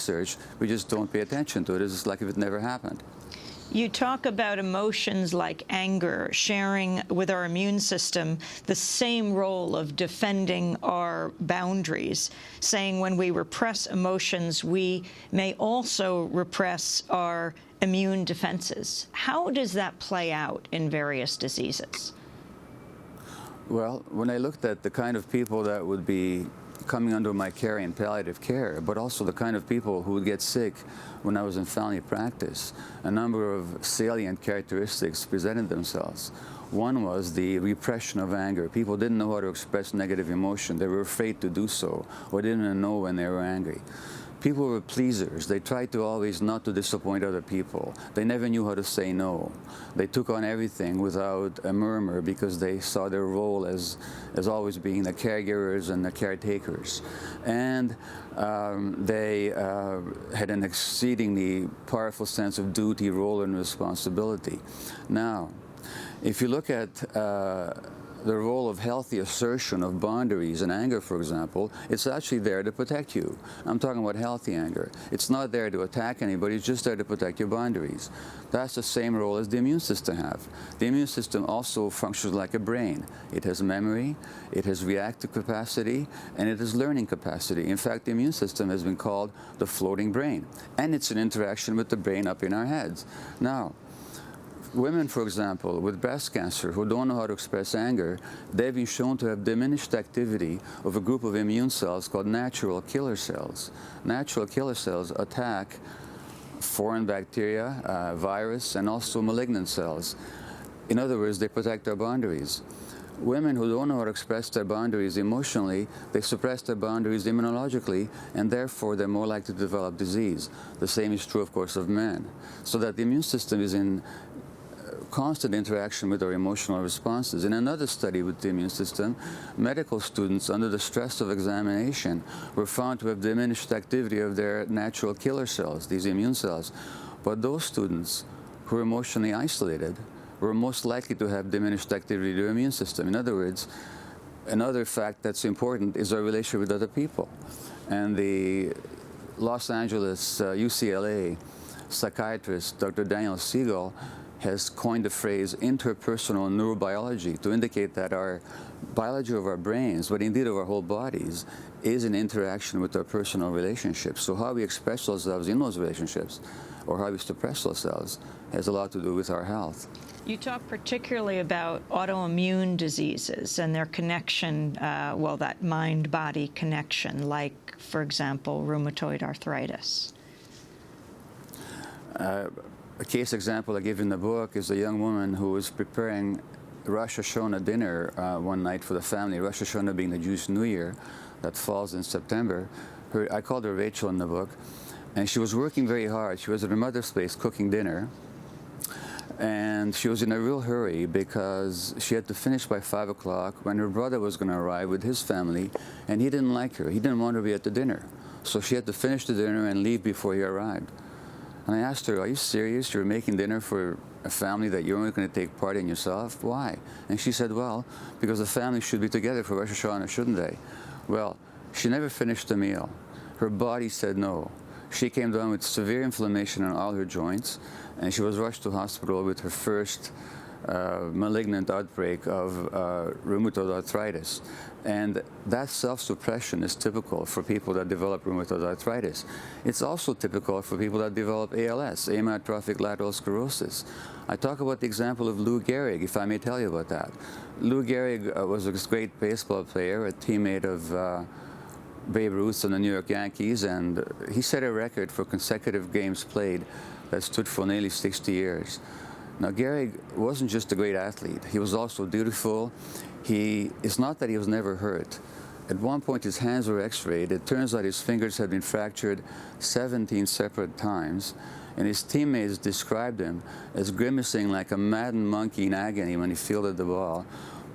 research, we just don't pay attention to it. It's like if it never happened. You talk about emotions like anger, sharing with our immune system the same role of defending our boundaries, saying when we repress emotions, we may also repress our immune defenses. How does that play out in various diseases? Well, when I looked at the kind of people that would be coming under my care in palliative care, but also the kind of people who would get sick when I was in family practice, a number of salient characteristics presented themselves. One was the repression of anger. People didn't know how to express negative emotion. They were afraid to do so, or didn't know when they were angry. People were pleasers. They tried to always not to disappoint other people. They never knew how to say no. They took on everything without a murmur because they saw their role as always being the caregivers and the caretakers. And they had an exceedingly powerful sense of duty, role, and responsibility. Now, if you look at the role of healthy assertion of boundaries and anger, for example, it's actually there to protect you. I'm talking about healthy anger. It's not there to attack anybody, it's just there to protect your boundaries. That's the same role as the immune system have. The immune system also functions like a brain. It has memory, it has reactive capacity, and it has learning capacity. In fact, the immune system has been called the floating brain, and it's an interaction with the brain up in our heads. Now, women, for example, with breast cancer who don't know how to express anger, they've been shown to have diminished activity of a group of immune cells called natural killer cells. Natural killer cells attack foreign bacteria, virus, and also malignant cells. In other words, they protect our boundaries. Women who don't know how to express their boundaries emotionally, they suppress their boundaries immunologically, and therefore they're more likely to develop disease. The same is true, of course, of men. So that the immune system is in constant interaction with our emotional responses. In another study with the immune system, medical students under the stress of examination were found to have diminished activity of their natural killer cells, these immune cells. But those students who were emotionally isolated were most likely to have diminished activity of their immune system. In other words, another fact that's important is our relationship with other people. And the Los Angeles UCLA psychiatrist, Dr. Daniel Siegel, has coined the phrase interpersonal neurobiology to indicate that our biology of our brains, but indeed of our whole bodies, is in interaction with our personal relationships. So how we express ourselves in those relationships, or how we suppress ourselves, has a lot to do with our health. You talk particularly about autoimmune diseases and their connection, well, that mind-body connection, like, for example, rheumatoid arthritis. A case example I give in the book is a young woman who was preparing Rosh Hashanah dinner one night for the family, Rosh Hashanah being the Jewish New Year that falls in September. I called her Rachel in the book, and she was working very hard. She was at her mother's place cooking dinner, and she was in a real hurry because she had to finish by 5 o'clock when her brother was going to arrive with his family, and he didn't like her. He didn't want her to be at the dinner. So she had to finish the dinner and leave before he arrived. And I asked her, are you serious? You're making dinner for a family that you're only going to take part in yourself? Why? And she said, well, because the family should be together for Rosh Hashanah, shouldn't they? Well, she never finished the meal. Her body said no. She came down with severe inflammation on all her joints, and she was rushed to hospital with her first malignant outbreak of rheumatoid arthritis. And that self-suppression is typical for people that develop rheumatoid arthritis. It's also typical for people that develop ALS, amyotrophic lateral sclerosis. I talk about the example of Lou Gehrig, if I may tell you about that. Lou Gehrig was a great baseball player, a teammate of Babe Ruth and the New York Yankees, and he set a record for consecutive games played that stood for nearly 60 years. Now, Gehrig wasn't just a great athlete. He was also dutiful. It's not that he was never hurt. At one point, his hands were x-rayed. It turns out his fingers had been fractured 17 separate times, and his teammates described him as grimacing like a maddened monkey in agony when he fielded the ball.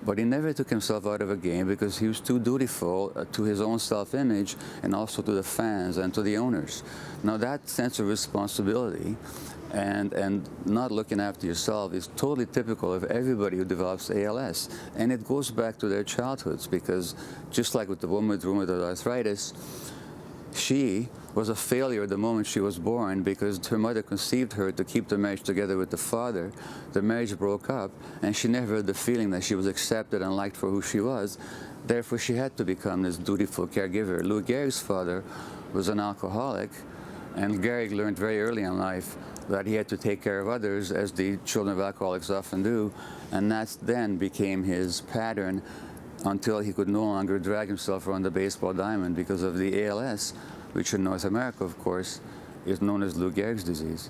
But he never took himself out of a game because he was too dutiful to his own self-image and also to the fans and to the owners. Now, that sense of responsibility and not looking after yourself is totally typical of everybody who develops ALS. And it goes back to their childhoods because just like with the woman with rheumatoid arthritis, she was a failure the moment she was born because her mother conceived her to keep the marriage together with the father. The marriage broke up, and she never had the feeling that she was accepted and liked for who she was. Therefore, she had to become this dutiful caregiver. Lou Gehrig's father was an alcoholic, and Gehrig learned very early in life that he had to take care of others, as the children of alcoholics often do, and that then became his pattern until he could no longer drag himself around the baseball diamond because of the ALS, which in North America, of course, is known as Lou Gehrig's disease.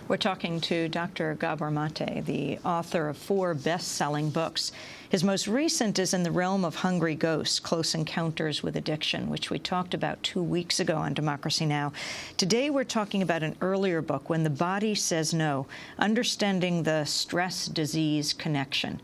We're talking to Dr. Gabor Maté, the author of 4 best-selling books. His most recent is In the Realm of Hungry Ghosts, Close Encounters with Addiction, which we talked about 2 weeks ago on Democracy Now! Today we're talking about an earlier book, When the Body Says No, Understanding the Stress-Disease Connection.